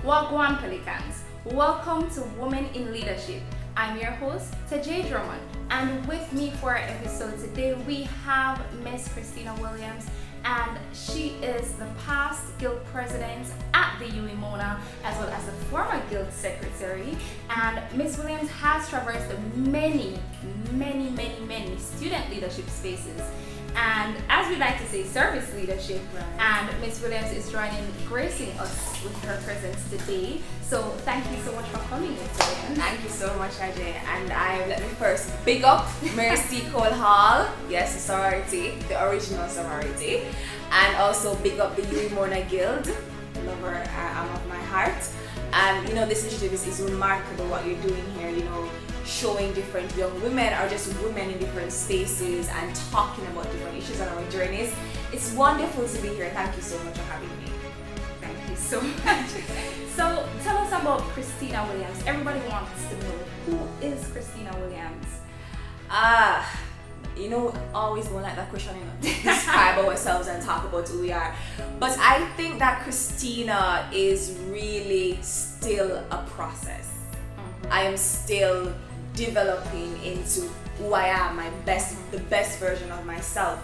Wagwan Pelicans, welcome to Women in Leadership. I'm your host, TAJIE Drummond, and with me for our episode today we have Miss Christina Williams, and she is the past guild president at the UE Mona as well as the former guild secretary. And Miss Williams has traversed many student leadership spaces, and as we like to say, service leadership. Right. And Miss Williams is gracing us with her presence today. So thank you so much for coming, Miss Williams. Thank you so much, Ajay. And let me first big up Mercy Cole Hall, yes, the sorority, the original sorority, and also big up the UE Mona Guild, lover of my heart. And this initiative is remarkable what you're doing here, showing different young women or just women in different spaces and talking about different issues and our journeys. It's wonderful to be here. Thank you so much for having me. Thank you so much. So tell us about Christina Williams. Everybody wants to know, who is Christina Williams? Always don't like that question, to describe ourselves and talk about who we are. But I think that Christina is really still a process. I am still developing into who I am, the best version of myself.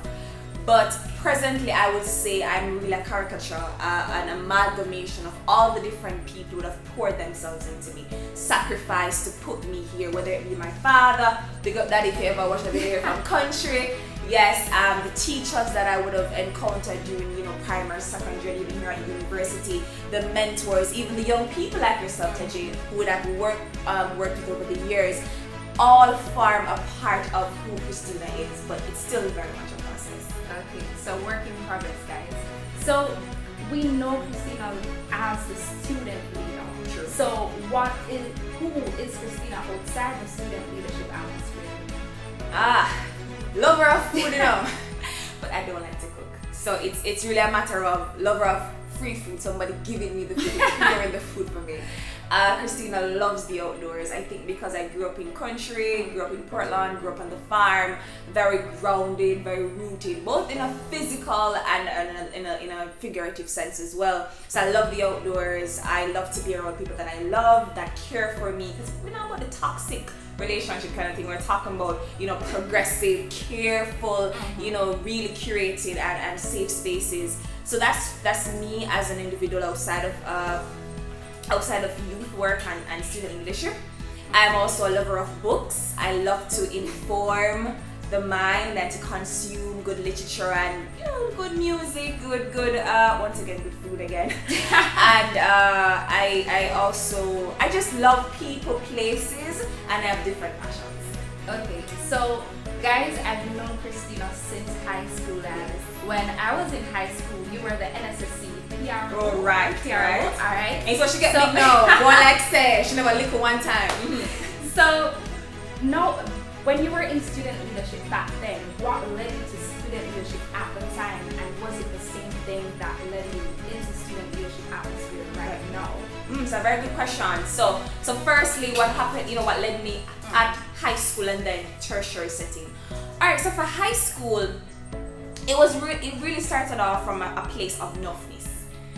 But presently, I would say I'm really a caricature, an amalgamation of all the different people who have poured themselves into me, sacrificed to put me here, whether it be my father, big up daddy if you ever watched a video from country, yes, the teachers that I would have encountered during, primary, secondary, even here at university, the mentors, even the young people like yourself, TAJIE, who would have worked with over the years, all form a part of who Christina is, but it's still very much a process. Okay, so work in progress, guys. So we know Christina as the student leader. True. So who is Christina outside the student leadership atmosphere? Lover of food, but I don't like to cook. So it's really a matter of lover of free food, somebody giving me the food, preparing the food for me. Christina loves the outdoors. I think because I grew up in country, grew up in Portland, grew up on the farm, very grounded, very rooted, both in a physical and in a figurative sense as well. So I love the outdoors. I love to be around people that I love, that care for me. Because we're not about the toxic relationship kind of thing. We're talking about, progressive, careful, really curated and safe spaces. So that's me as an individual outside of youth work and student leadership. I'm also a lover of books. I love to inform the mind and to consume good literature and good music, good once again good food again. And I just love people, places, and I have different passions. Okay, so guys, I've known Christina since high school, and when I was in high school, you were the NSSC PRO. Oh, right. Alright. And so she get big now. Go on like say, she never lick one time. So, now, when you were in student leadership back then, what led you to student leadership at the time, and was it the same thing that led you into student leadership atmosphere right now? It's a very good question. So firstly, what happened, what led me at high school and then tertiary setting. Alright, so for high school, it really started off from a place of nuffness.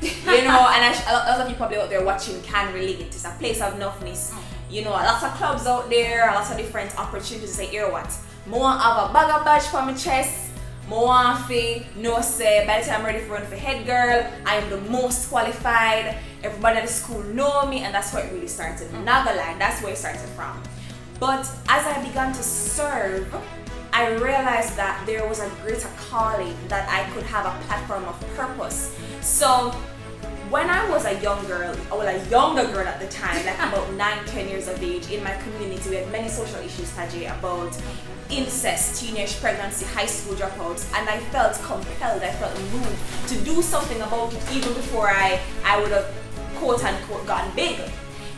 And a lot of you probably out there watching can relate. It's a place of nuffness. Lots of clubs out there, lots of different opportunities to say, hear what? I want to have a bag of badge for my chest. I want to say, by the time I'm ready for run for head girl, I am the most qualified. Everybody at the school know me, and that's where it really started. Not gonna lie, that's where it started from. But as I began to serve, I realized that there was a greater calling, that I could have a platform of purpose. So when I was a young girl, a younger girl at the time, like about 9-10 years of age, in my community, we had many social issues, TAJIE, about incest, teenage pregnancy, high school dropouts, and I felt compelled, I felt moved to do something about it even before I would have quote unquote gotten big.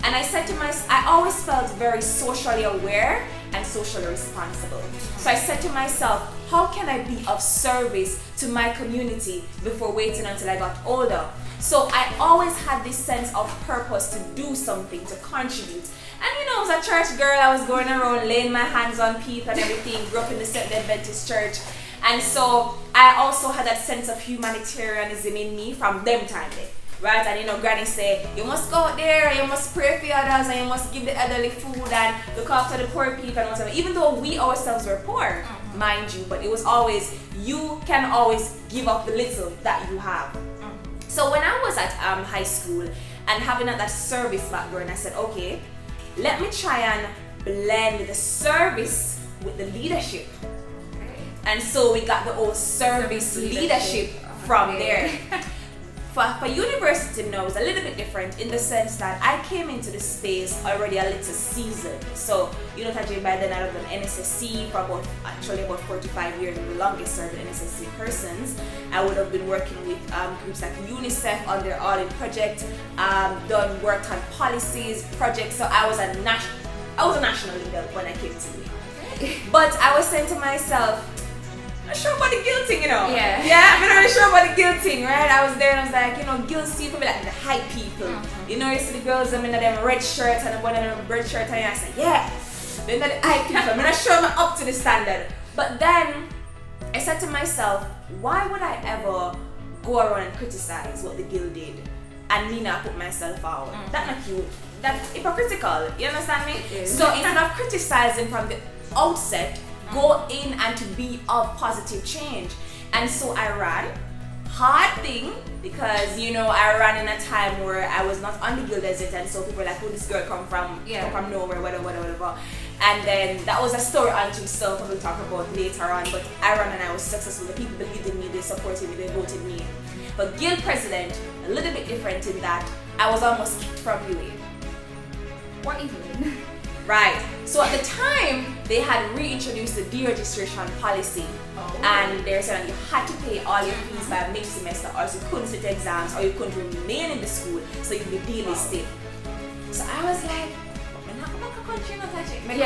And I said to myself, I always felt very socially aware and socially responsible. So I said to myself, how can I be of service to my community before waiting until I got older? So I always had this sense of purpose to do something, to contribute. And I was a church girl, I was going around laying my hands on people and everything, grew up in the Seventh-day Adventist church. And so I also had that sense of humanitarianism in me from them time there. right? And granny say, you must go out there, you must pray for others, and you must give the elderly food and look after the poor people and whatever. Even though we ourselves were poor, mind you, but it was always, you can always give up the little that you have. So when I was at high school and having that service background, I said, okay, let me try and blend the service with the leadership. And so we got the old service leadership from there. For university now, it's a little bit different in the sense that I came into the space already a little seasoned. So, TAJIE, by then I have done NSSC for about 4 to 5 years, I'm the longest serving NSSC persons. I would have been working with groups like UNICEF on their audit project, done work on policies, projects. So I was a national leader when I came to me. But I was saying to myself, I'm not sure about the guilt thing, Yeah. Yeah, I'm not really sure about the guilt thing, right? I was there and I was like, guilt seems to be like the hype people. You see the girls, them in them red shirts and one of them red shirts, and I said, yeah, they're not the hype people. I'm not sure I'm up to the standard. But then I said to myself, why would I ever go around and criticize what the guild did and me not put myself out? That's not cute. That's hypocritical. You understand me? So instead of criticizing from the outset, go in and to be of positive change. And so I ran. Hard thing, because I ran in a time where I was not on the guild as yet, and so people were like, who this girl come from nowhere, whatever. And then that was a story unto itself we'll talk about later on. But I ran and I was successful. The people believed in me, they supported me, they voted me. But guild president, a little bit different in that I was almost kicked from UA. What even? Right. So at the time, they had reintroduced the deregistration policy. And they said you had to pay all your fees by mid-semester, or else you couldn't sit exams, or you couldn't remain in the school, so you'd be delisted. So I was like, I'm not going back to country, not touching. I'm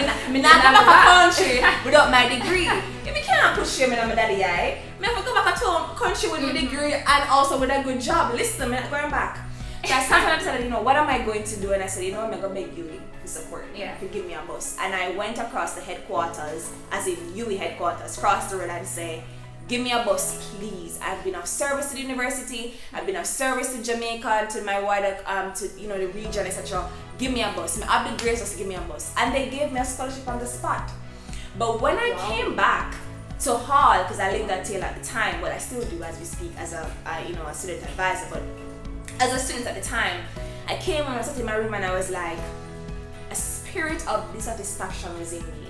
not going back to country without my degree. If you can't push me on my daddy, I'm going to go back to country with my degree and also with a good job. Listen, I'm not going back. So I started and said, what am I going to do? And I said, I'm going to beg you to support me, to give me a bus. And I went across the headquarters, as in UE headquarters, crossed the road and say, give me a bus, please. I've been of service to the university, I've been of service to Jamaica, to my wider, the region, etc. Give me a bus. I have the grace just to give me a bus. And they gave me a scholarship on the spot. But when I came back to Hall, because I lived at Taylor at the time, but I still do as we speak as a student advisor, but as a student at the time, I came and I sat in my room and I was like, a spirit of dissatisfaction was in me.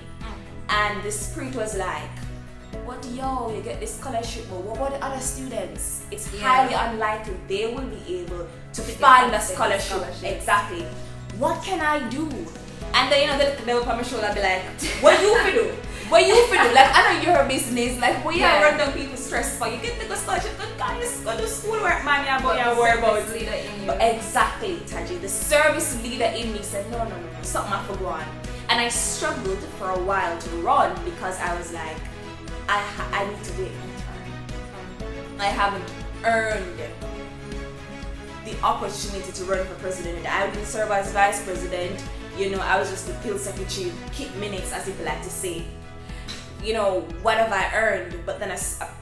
And the spirit was like, what you get this scholarship, but what about the other students? It's highly unlikely they will be able to find a scholarship. Exactly. What can I do? And then they will put my shoulder and be like, what you fi do? What you fi do? Like, I know you're a business, like what you run down people stress for? You get the scholarship, good guys, go to school work, man, you worry about leader in you. But exactly, TAJIE, the service leader in me said, no, something I forgot on. And I struggled for a while to run because I was like, I need to wait my turn. I haven't earned the opportunity to run for president. I didn't serve as vice president. I was just the pill secretary, keep minutes, as people like to say. What have I earned? But then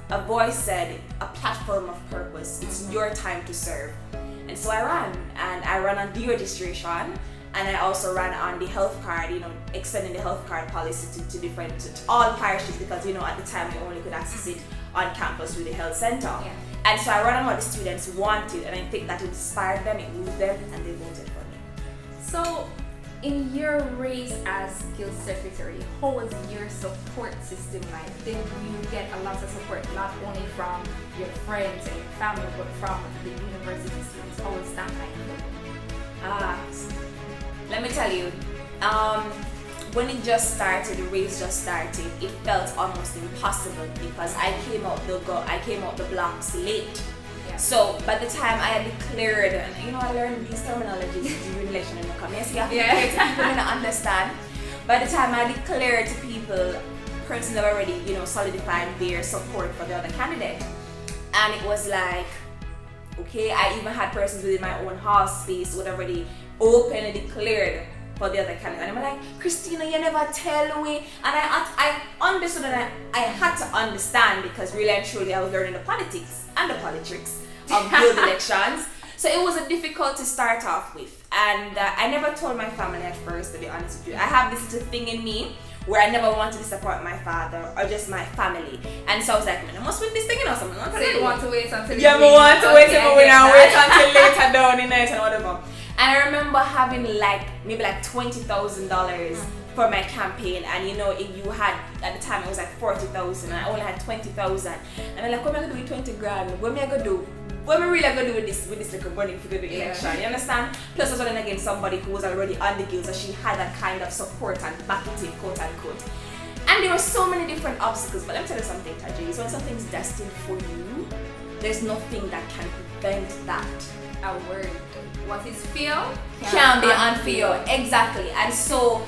a voice said, a platform of purpose. It's your time to serve. And so I ran. And I ran on deregistration. And I also ran on the health card, extending the health card policy to all parishes, because, at the time you only could access it on campus with the health center. Yeah. And so I ran on what the students wanted, and I think that inspired them, it moved them, and they voted for me. So, in your race as guild secretary, how was your support system like? Did you get a lot of support, not only from your friends and your family, but from the university students? How was that like? Let me tell you, when it just started, the race just started, it felt almost impossible because I came out the blocks late. Yeah. So by the time I had declared, I learned these terminologies in relation to the community. You have to declare to people to understand. By the time I declared to people, persons have already, solidified their support for the other candidate. And it was like, okay, I even had persons within my own house space who had already openly declared for the other candidate. And I'm like, Christina, you never tell me. And I understood, and I had to understand, because really and truly I was learning the politics and the politics. of guild elections. So it was a difficult to start off with, and I never told my family at first, to be honest with you. I have this little thing in me where I never want to disappoint my father or just my family, and so I was like, man, I must win this thing, you know, something. So you want to wait until yeah, I want to wait until wait until later down in it and whatever. And I remember having like maybe like $20,000 for my campaign, and you know, if you had at the time it was like 40,000, and I only had 20,000, and I'm like, what am I gonna do with 20 grand? What am I gonna do? What am I really gonna do with this little money for the election? You understand? Plus, I was running against somebody who was already on the guild, so she had that kind of support and backing, quote unquote. And there were so many different obstacles. But let me tell you something, TAJIE. So when something's destined for you, there's nothing that can prevent that. A word. What is fear can be unfear. Exactly. And so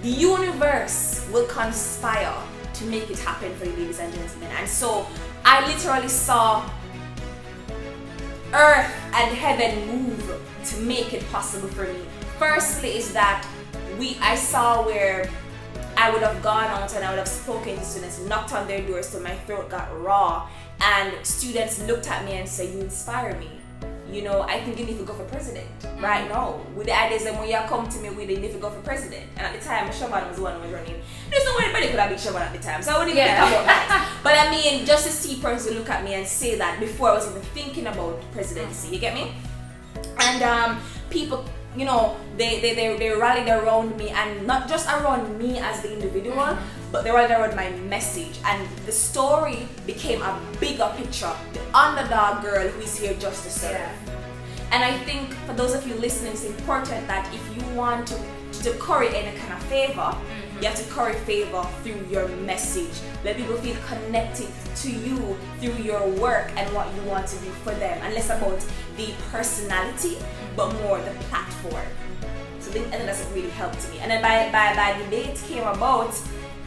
the universe will conspire to make it happen for you, ladies and gentlemen. And so I literally saw earth and heaven move to make it possible for me. Firstly is that I saw where I would have gone out and I would have spoken to students, knocked on their doors till my throat got raw, and students looked at me and said, you inspire me. You know, I think you need to go for president right now. With the ideas that when you come to me with, you need to go for president. And at the time, Shaban was the one who was running. There's no way anybody could have been Shaban at the time, so I wouldn't even think about that. But I mean, just to see person look at me and say that before I was even thinking about presidency, you get me? And people, you know, they rallied around me, and not just around me as the individual, but they rallied around my message. And the story became a bigger picture. The underdog girl who is here just to serve. Yeah. And I think for those of you listening, it's important that if you want to curry any kind of favor, you have to curry favor through your message. Let people feel connected to you through your work and what you want to do for them, and less about the personality, but more the platform. So I think that's what really helped me. And then by the debate came about,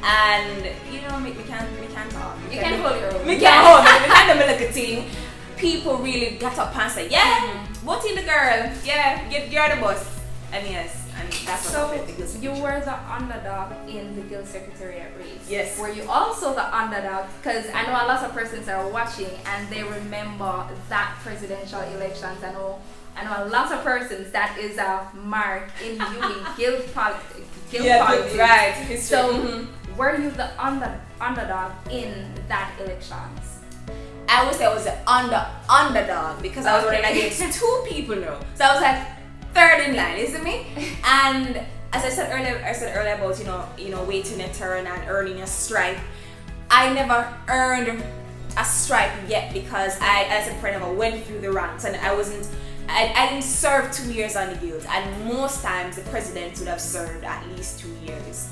and you know, we can't talk. You can hold your own. We can't hold it. We can't do like a team. People really got up and said, yeah, vote in the girl. Yeah, you're the boss. And yes, and that's what so happened. So you were the underdog in the guild secretariat race. Yes. Were you also the underdog? Because I know a lot of persons are watching and they remember that presidential elections. I know a lot of persons that is a mark in you in guild politics. Right. History. So were you the underdog in that elections? I would say I was the underdog because I was running against two people now. So I was like third in line, isn't me? And as I said earlier about you know waiting a turn and earning a stripe. I never earned a stripe yet because as a friend, I went through the ranks, and I didn't serve 2 years on the guild, and most times the president would have served at least 2 years.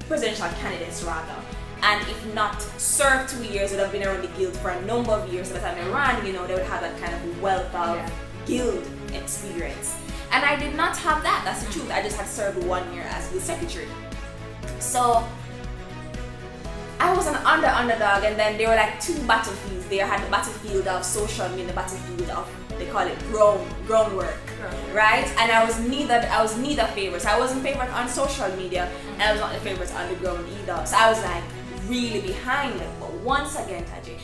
Presidential candidates rather. And if not served 2 years, would have been around the guild for a number of years. By the time I ran, you know, they would have that kind of wealth of guild experience. And I did not have that, that's the truth. I just had served 1 year as guild secretary. So I was an underdog, and then there were like two battlefields. They had the battlefield of social media, the battlefield of, they call it groundwork, right? And I was neither favorite. I wasn't favorite on social media, and I was not the favorite on the ground either. So I was like really behind it. But once again, TAJIE,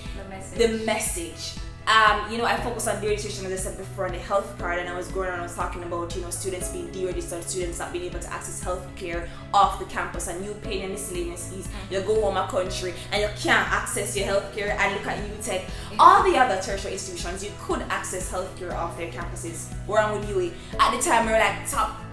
the message. You know, I focused on deregistration, as I said before, on the health card, and I was going around, I was talking about, you know, students being deregistered, students not being able to access health care off the campus, and you paying your miscellaneous fees. You go home a country and you can't access your health care, and look at UTech. All the other tertiary institutions, you could access health care off their campuses. We're on with UE. At the time, we were like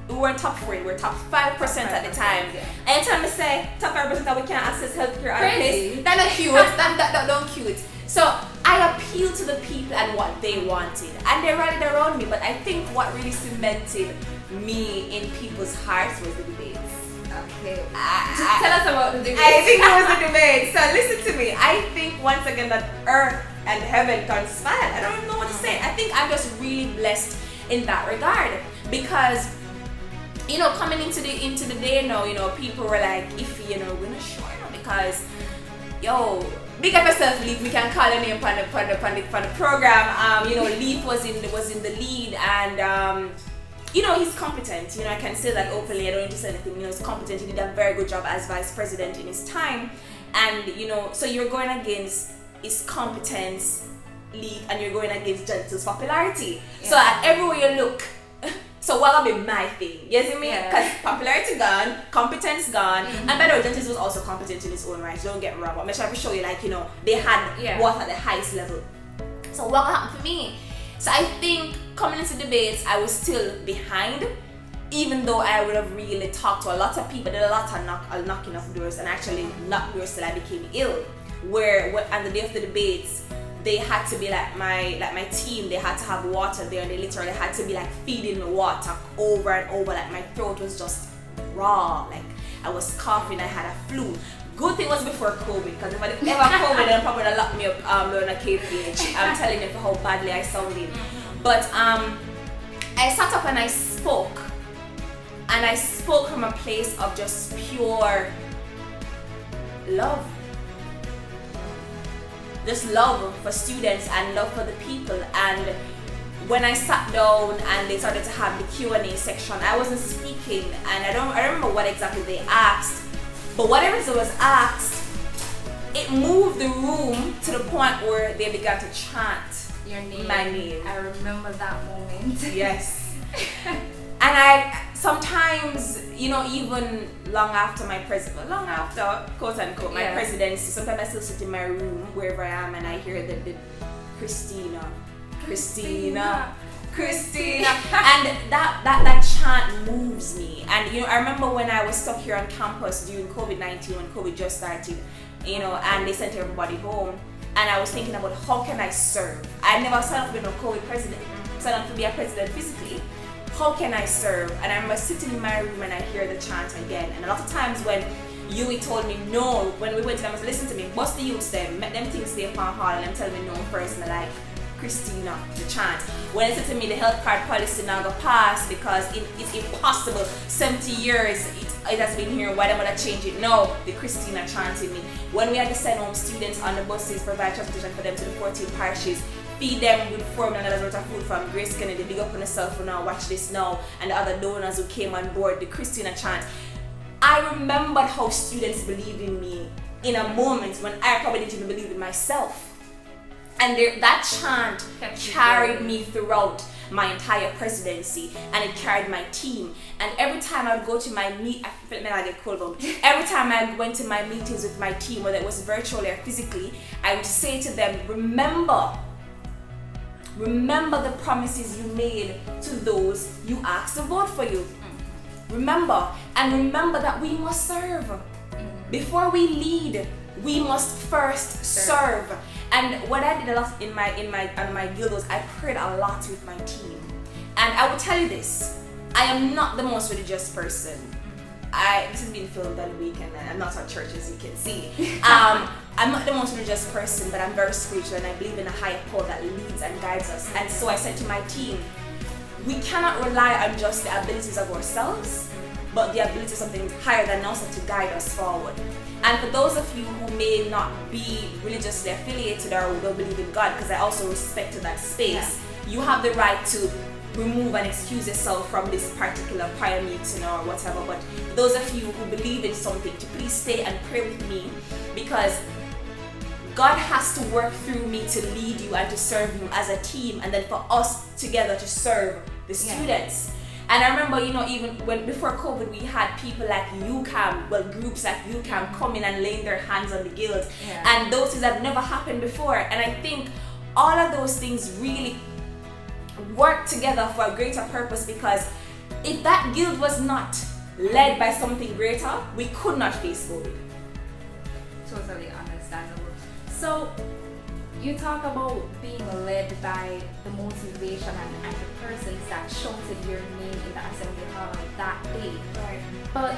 we weren't top 4, we were top 5% at the time. And you tell me say top 5% that we can't access health care on the place. That's not cute. That don't cute. So I appealed to the people and what they wanted, and they rallied around me. But I think what really cemented me in people's hearts was the debates. Okay. Tell us about the debates. I think it was the debates. So listen to me. I think once again that earth and heaven conspired. I don't even know what to say. I think I'm just really blessed in that regard, because you know, coming into the day now, you know, people were like, if you know, we're not sure, because yo, big up yourself, Leaf. We can call your name on the program. You know, Leaf was in the lead, and you know, he's competent. You know, I can say that openly. I don't need to say anything. You know, he's competent. He did a very good job as vice president in his time, and you know, so you're going against his competence league and you're going against Gentle's popularity. Yeah. So everywhere you look, so what will be my thing? You see me? Because popularity gone, competence gone, and by the way, Gentle's was also competent in his own right. Don't get me wrong, but I'm trying to show you, like, you know, they had what at the highest level. So what happened for me? So I think coming into debates, I was still behind, even though I would have really talked to a lot of people, did a lot of knocking of doors, and actually knocked doors till I became ill. Where on the day of the debates, they had to be like my team, they had to have water there, and they literally had to be like feeding me water over and over. Like my throat was just raw, like I was coughing, I had a flu. Good thing was before COVID, because if I didn't ever COVID, then probably would have locked me up on a KPH. I'm telling you for how badly I sounded. But I sat up and I spoke from a place of just pure love. Just love for students and love for the people. And when I sat down and they started to have the Q&A section, I wasn't speaking, and I don't remember what exactly they asked, but whatever it was asked, it moved the room to the point where they began to chant your name. My name. I remember that moment. Yes. And I sometimes, you know, even long after quote unquote my presidency, sometimes I still sit in my room wherever I am and I hear the Christina, and that chant moves me. And you know, I remember when I was stuck here on campus during COVID-19, when COVID just started, you know, and they sent everybody home, and I was thinking about how can I serve. I never signed up to be no COVID president, signed up to be a president physically. How can I serve? And I remember sitting in my room and I hear the chant again. And a lot of times when Yui told me no, when we went to them, I said, listen to me, bust the youths them, make them things stay upon hall, and them tell me no first, and I like Christina, the chant. When they said to me the health card policy now go pass because it's impossible, 70 years it has been here, why don't I change it? No, the Christina chanted me. When we had to send home students on the buses, provide transportation for them to the 14 parishes, feed them with $4 million worth of food from Grace Kennedy, big up on yourself for now, watch this now, and the other donors who came on board, the Christina chant. I remembered how students believed in me in a moment when I probably didn't even believe in myself. And that chant carried me throughout my entire presidency, and it carried my team. And every time I would go to my every time I went to my meetings with my team, whether it was virtually or physically, I would say to them, remember the promises you made to those you asked to vote for you. Remember that we must serve. Before we lead, we must first serve. And what I did a lot in my guild was I prayed a lot with my team. And I will tell you this, I am not the most religious person. This has been filmed on the weekend and I'm not at church, as you can see. I'm not the most religious person, but I'm very spiritual and I believe in a higher power that leads and guides us. And so I said to my team, we cannot rely on just the abilities of ourselves, but the ability of something higher than us to guide us forward. And for those of you who may not be religiously affiliated or don't believe in God, because I also respect that space, you have the right to remove and excuse yourself from this particular prayer meeting or whatever. But for those of you who believe in something, to please stay and pray with me, because God has to work through me to lead you and to serve you as a team, and then for us together to serve the students. And I remember, you know, even when before COVID, we had people like UCAM, groups like UCAM coming and laying their hands on the guild. And those things have never happened before. And I think all of those things really work together for a greater purpose, because if that guild was not led by something greater, we could not face COVID. Totally understandable. So you talk about being led by the motivation and the persons that shouted your name in the assembly hall that day. Right. But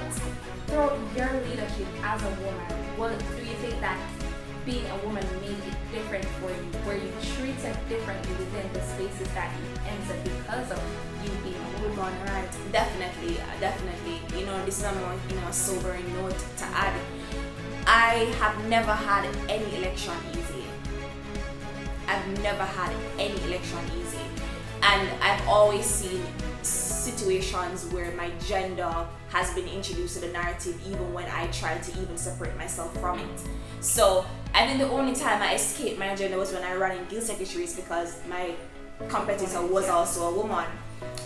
throughout your leadership as a woman, what do you think that being a woman made it different for you? Were you treated differently within the spaces that you entered because of you being a woman? Right. Definitely. You know, this is a more, you know, a sobering note to add. I have never had any election easy. I've never had any election easy. And I've always seen situations where my gender has been introduced to the narrative even when I try to even separate myself from it. So I think the only time I escaped my gender was when I ran in guild secretaries because my competitor was also a woman.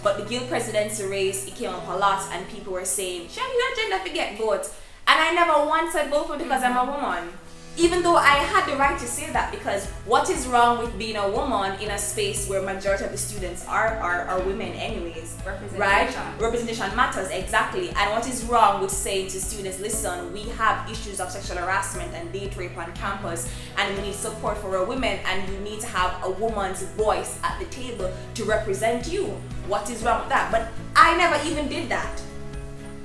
But the guild presidency race, it came up a lot and people were saying, "Shall your gender forget both?" And I never once said both because I'm a woman. Even though I had the right to say that, because what is wrong with being a woman in a space where majority of the students are women anyways, right? Representation matters, exactly. And what is wrong with saying to students, listen, we have issues of sexual harassment and date rape on campus and we need support for our women and you need to have a woman's voice at the table to represent you. What is wrong with that? But I never even did that.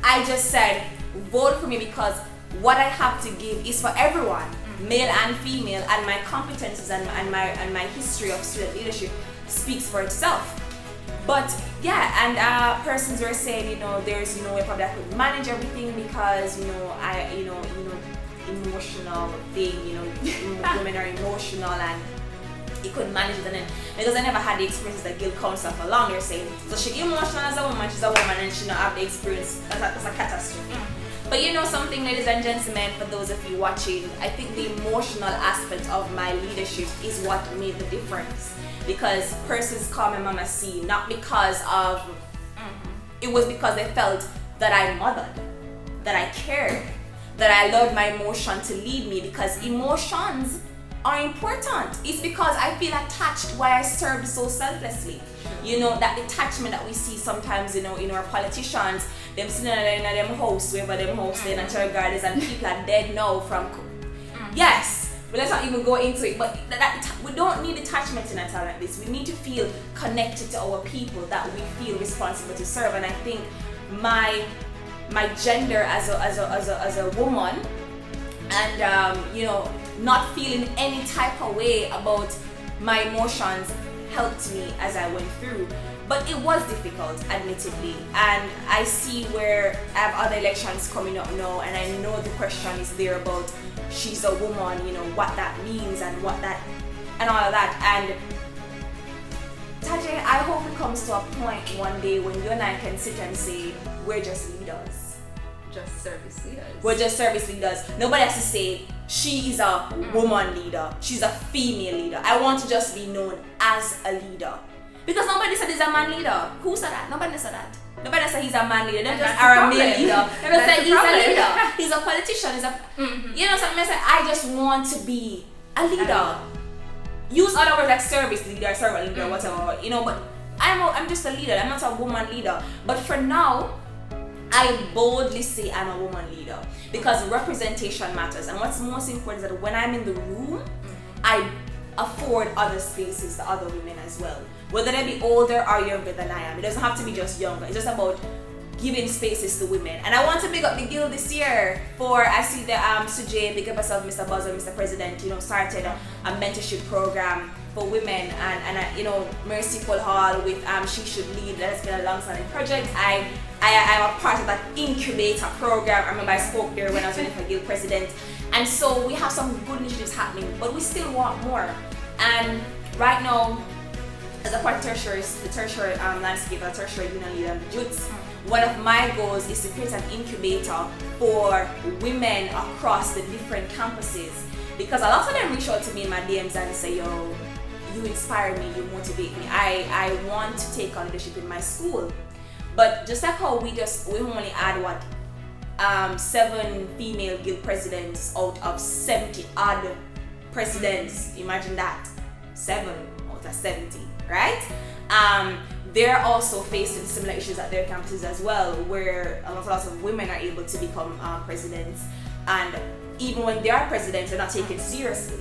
I just said, vote for me because what I have to give is for everyone, male and female, and my competences and my history of student leadership speaks for itself. But yeah, and persons were saying, you know, there's no way probably I could manage everything because emotional thing, women are emotional and he couldn't manage it. And then because I never had the experience that guild counselor for long, they're saying, so she's emotional as a woman, she's a woman and she don't have the experience. That's a catastrophe. But you know something, ladies and gentlemen, for those of you watching, I think the emotional aspect of my leadership is what made the difference. Because persons call me Mama C, not because of, it was because they felt that I mothered, that I cared, that I allowed my emotion to lead me, because emotions are important. It's because I feel attached why I served so selflessly. You know, that detachment that we see sometimes, in our politicians, them sitting in them house, wherever them house, they're natural gardens, and people are dead now from. Yes, but let's not even go into it. But we don't need detachment in a time like this. We need to feel connected to our people that we feel responsible to serve. And I think my gender as a woman, and not feeling any type of way about my emotions helped me as I went through. But it was difficult, admittedly, and I see where I have other elections coming up now, and I know the question is there about she's a woman, what that means and what that and all of that. And TAJIE, I hope it comes to a point one day when you and I can sit and say we're just leaders. Just service leaders. We're just service leaders. Nobody has to say she is a woman leader, she's a female leader. I want to just be known as a leader. Because nobody said he's a man leader. Who said that? Nobody said that. Nobody said he's a man leader. They just are a male leader. They just say he's a leader. He's a politician. He's a something I said, I just want to be a leader. Use other words like service leader, servant leader, whatever, but I'm just a leader. I'm not a woman leader. But for now, I boldly say I'm a woman leader because representation matters. And what's most important is that when I'm in the room, I afford other spaces to other women as well. Whether they be older or younger than I am. It doesn't have to be just younger. It's just about giving spaces to women. And I want to big up the guild this year for, I see the Sujay, big up yourself, Mr. Buzzer, Mr. President, started a mentorship program for women, and Mercy Paul Hall with She Should Lead. That has been a long-standing project. I'm a part of that incubator program. I remember I spoke there when I was running for guild president. And so we have some good initiatives happening, but we still want more. And right now, as a part of the tertiary landscape, the tertiary union leader and the youths, one of my goals is to create an incubator for women across the different campuses. Because a lot of them reach out to me in my DMs and say, yo, you inspire me, you motivate me. I want to take on leadership in my school. But just like how we only add 7 female guild presidents out of 70 odd presidents. Imagine that. 7 out of 70, right? They're also facing similar issues at their campuses as well, where a lot of women are able to become presidents, and even when they are presidents, they're not taken seriously.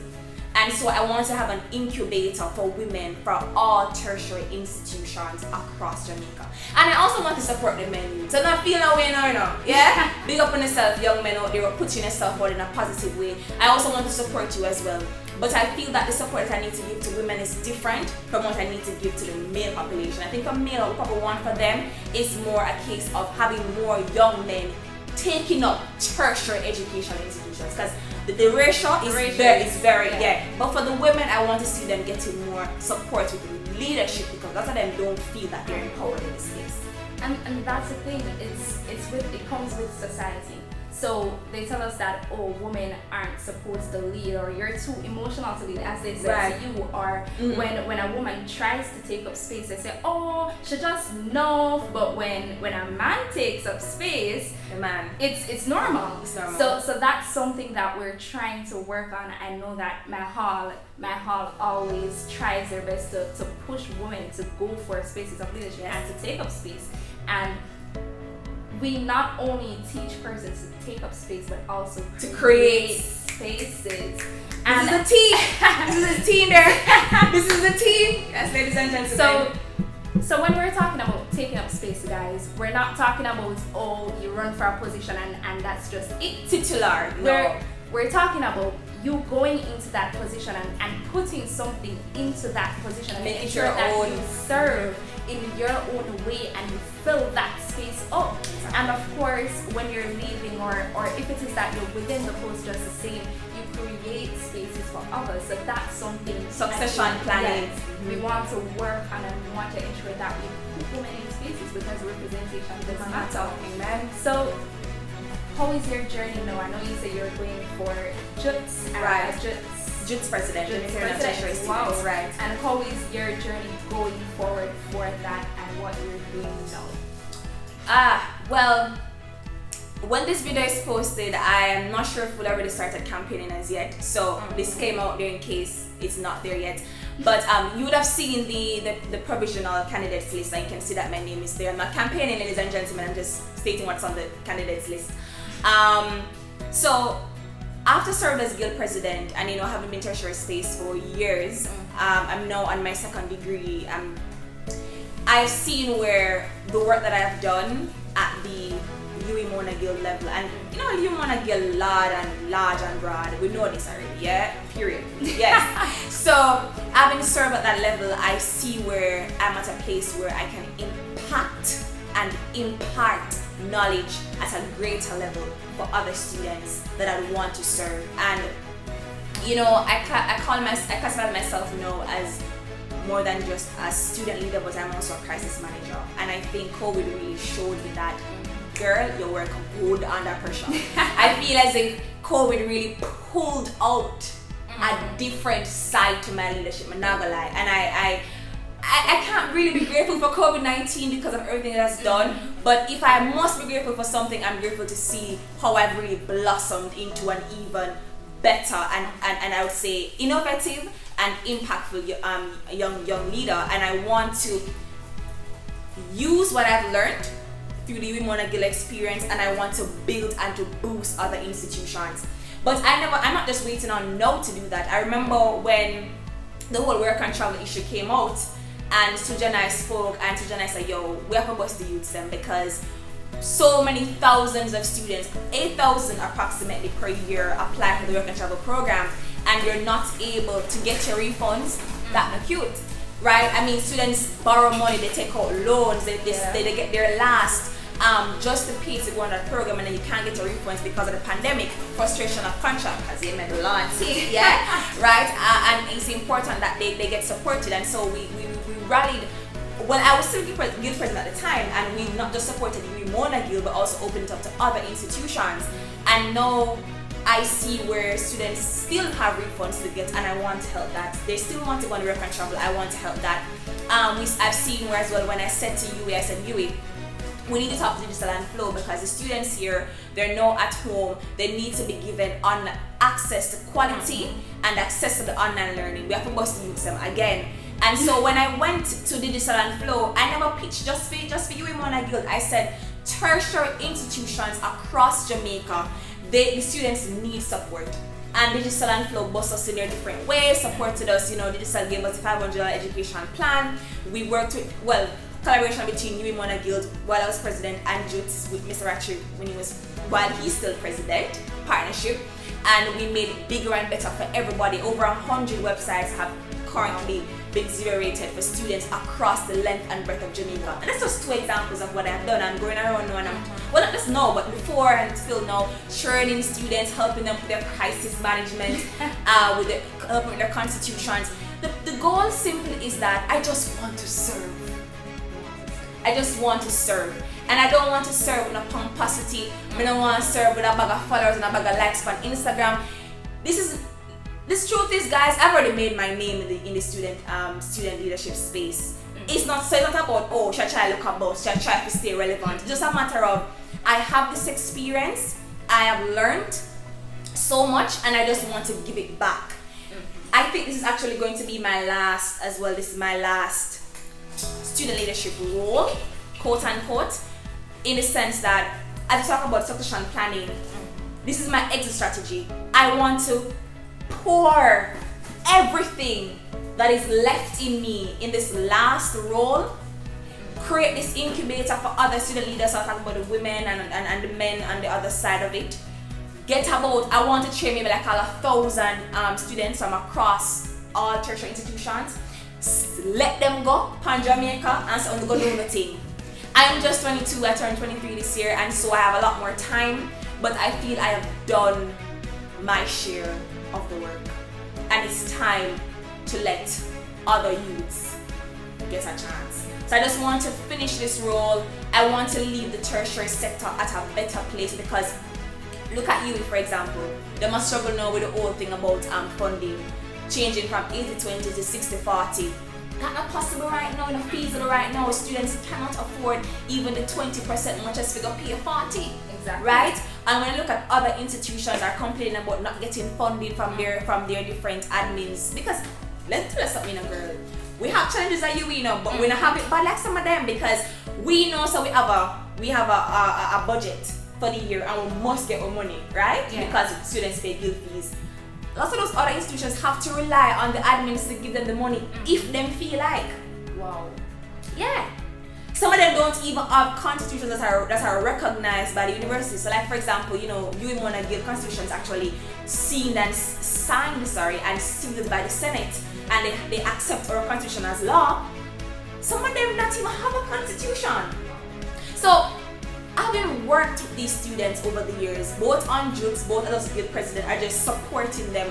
And so I want to have an incubator for women for all tertiary institutions across Jamaica. And I also want to support the men. So not feel no way no. Yeah? Big up on yourself, young men out there, putting yourself out in a positive way. I also want to support you as well. But I feel that the support that I need to give to women is different from what I need to give to the male population. I think a male, what probably want for them is more a case of having more young men taking up tertiary education institutions, because the ratio is very. But for the women, I want to see them getting more support with leadership because a lot of them don't feel that they're empowered in this space. And that's the thing. It comes with society. So they tell us that women aren't supposed to lead, or you're too emotional to lead, as they say to you. Or when a woman tries to take up space, they say, she just knows. But when a man takes up space, it's normal. It's normal. So that's something that we're trying to work on. I know that my hall always tries their best to push women to go for spaces of leadership and to take up space. And we not only teach persons to take up space, but also to create spaces. And this is the team. This is the team there. This is the team. Yes, ladies and gentlemen. So when we're talking about taking up space, guys, we're not talking about you run for a position and that's just it. Titular. No. We're talking about you going into that position and putting something into that position and making sure that you serve in your own way and you fill that space up. And of course, when you're leaving or if it is that you're within the post just the same, you create spaces for others. So that's something succession planning. Yes, we want to work on and we want to ensure that we put women in spaces because representation does matter. Amen. So how is your journey now? I know you say you're going for JUTS. Right. JUTS president. Wow. Right. And how is your journey going forward for that and what you're doing now? Well, when this video is posted, I am not sure if we'll already started campaigning as yet. So this came out there in case it's not there yet. But you would have seen the provisional candidates list, and you can see that my name is there. I'm not campaigning, ladies and gentlemen. I'm just stating what's on the candidates list. So after serving as guild president and having been tertiary space for years, I'm now on my second degree. I've seen where the work that I have done at the Louis Mona Guild level, and Louis Mona Guild large and broad, we know this already, yeah? Period. Yes. So having served at that level, I see where I'm at a place where I can impact and impart knowledge at a greater level for other students that I want to serve. And I classify myself now as more than just a student leader, but I'm also a crisis manager. And I think COVID really showed me that, girl, you work good under pressure. I feel as if COVID really pulled out a different side to my leadership, I'm not gonna lie. And I can't really be grateful for COVID-19 because of everything it has done, but if I must be grateful for something, I'm grateful to see how I've really blossomed into an even better and I would say innovative and impactful young leader. And I want to use what I've learned through the Women Guild experience, and I want to build and to boost other institutions. But I'm not just waiting on now to do that. I remember when the whole work and travel issue came out, and Suja and I spoke, and Suja and I said, we have to bust the youths them, because so many thousands of students, 8,000 approximately per year, apply for the work and travel program, and you're not able to get your refunds. That's not cute, right? I mean, students borrow money, they take out loans, they get their last just to pay to go on that program, and then you can't get your refunds because of the pandemic. Frustration of contract, as you made launch, yeah, right? And it's important that they get supported, and so we rallied. Well, I was still guild president at the time, and we not just supported the Mona Guild, but also opened it up to other institutions. And now I see where students still have refunds to get, and I want to help that. They still want to go on the work and travel. I want to help that. I've seen where as well, when I said to Yui, I said, Yui, we need to talk to Digital and Flow, because the students here, they're now at home. They need to be given access to quality and access to the online learning. We have to bust the youth them again. And so when I went to Digital and Flow, I never pitched just for you in Mona Guild. I said tertiary institutions across Jamaica, the students need support. And Digital and Flow bust us in their different ways, supported us. Digital gave us a $500 education plan. We worked with, collaboration between you Mona Guild while I was president, and JUTS with Mr. Ratchet while he's still president, partnership. And we made it bigger and better for everybody. Over 100 websites have currently been zero rated for students across the length and breadth of Jamaica. And that's just 2 examples of what I've done. I'm going around now, and not just now, but before and still now, training students, helping them with their crisis management, helping with their constitutions. The goal simply is that I just want to serve. I just want to serve. And I don't want to serve with a pomposity. I don't want to serve with a bag of followers and a bag of likes on Instagram. This truth is, guys, I've already made my name in the student leadership space. It's not about, oh, should I try to look about, should I try to stay relevant? It's just a matter of, I have this experience, I have learned so much, and I just want to give it back. I think this is actually going to be my last as well. This is my last student leadership role, quote unquote, in the sense that as I talk about succession planning, this is my exit strategy. I want to pour everything that is left in me in this last role, create this incubator for other student leaders. I'll talk about the women and the men on the other side of it. I want to train maybe like 1,000 students from across all tertiary institutions. Let them go pan Jamaica and so go do the thing. I am just 22, I turned 23 this year, and so I have a lot more time, but I feel I have done my share of the work, and it's time to let other youths get a chance. So I just want to finish this role. I want to leave the tertiary sector at a better place, because look at you, for example. They must struggle now with the whole thing about funding, changing from 80-20 to 60-40. That's not possible right now, not feasible right now. Students cannot afford even the 20%, much as figure pay 40. Exactly. Right? And when I look at other institutions are complaining about not getting funding from their different admins, because let's tell us something, girl. We have challenges at you know, but we don't have it bad like some of them, because we know, so we have a budget for the year and we must get our money, right? Yeah. Because students pay bill fees. Lots of those other institutions have to rely on the admins to give them the money if them feel like. Wow. Yeah. Some of them don't even have constitutions that are recognized by the university. So like, for example, UM1 Guild constitutions actually signed and sealed by the Senate, and they accept our constitution as law. Some of them not even have a constitution. So having worked with these students over the years, both on JUPS, both as a guild president, are just supporting them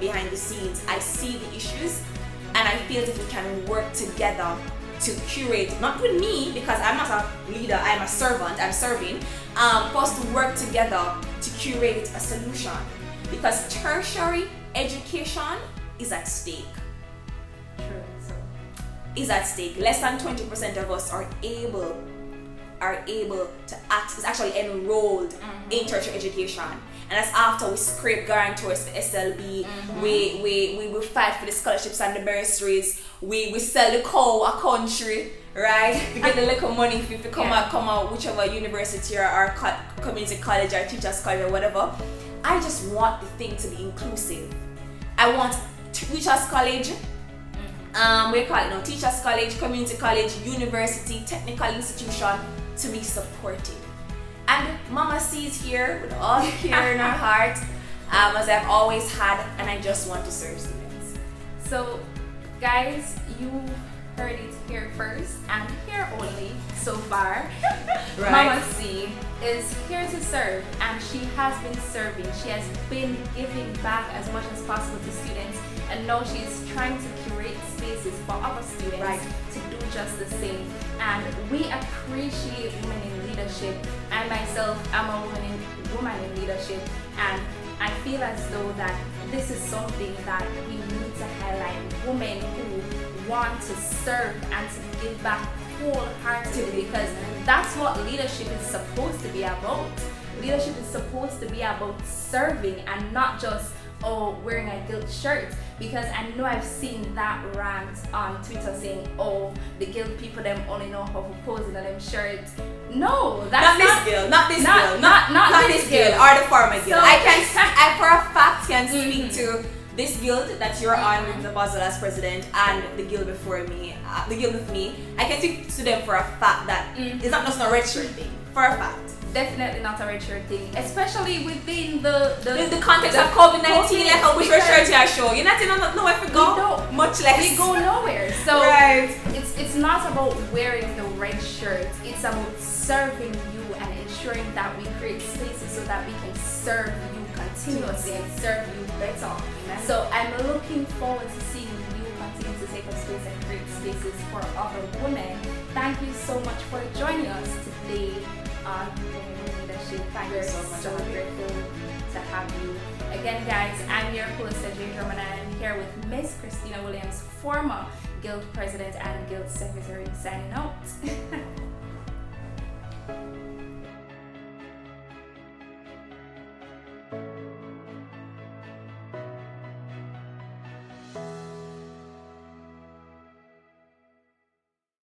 behind the scenes. I see the issues, and I feel that we can work together to curate, not with me, because I'm not a leader, I'm a servant, I'm serving, for us to work together to curate a solution, because tertiary education is at stake. True. So. Is at stake. Less than 20% of us are able to access, actually enrolled in tertiary education. And that's after we scrape guarantors for SLB, we will fight for the scholarships and the bursaries, we sell the cow a country, right? To get the little money if you come out whichever university or community college or teachers college or whatever. I just want the thing to be inclusive. I want teachers college, teachers college, community college, university, technical institution to be supported. And Mama sees here with all the care in her heart, as I've always had, and I just want to serve students. So, guys, you heard it here first and here only so far. Right. Mama C is here to serve, and she has been serving. She has been giving back as much as possible to students, and now she's trying to curate spaces for other students to do just the same. And we appreciate women in leadership. I myself am a woman in leadership, and I feel as though that this is something that we need to highlight. Women who want to serve and to give back wholeheartedly, because that's what leadership is supposed to be about. Leadership is supposed to be about serving and not just wearing a guild shirt, because I know I've seen that rant on Twitter saying, the guild people them only know how to pose in them shirts. No, that's not this guild, not this guild or the former guild. So, I for a fact can speak to this guild that you're on with the Basel as president and the guild before me, the guild with me. I can speak to them for a fact that it's not just a red shirt thing. For a fact. Definitely not a red shirt thing, especially within the context of COVID-19, like how we red shirt here show. You're not in nowhere to go, much less. We go nowhere. So it's not about wearing the red shirt. It's about serving you and ensuring that we create spaces so that we can serve you continuously and serve you better. So I'm looking forward to seeing you to take up space and create spaces for other women. Thank you so much for joining us today on Women in Leadership. Thank you so much. I'm grateful to have you. Again, guys, I'm your host, TAJIE, and I'm here with Miss Christina Williams, former Guild President and Guild Secretary, signing out.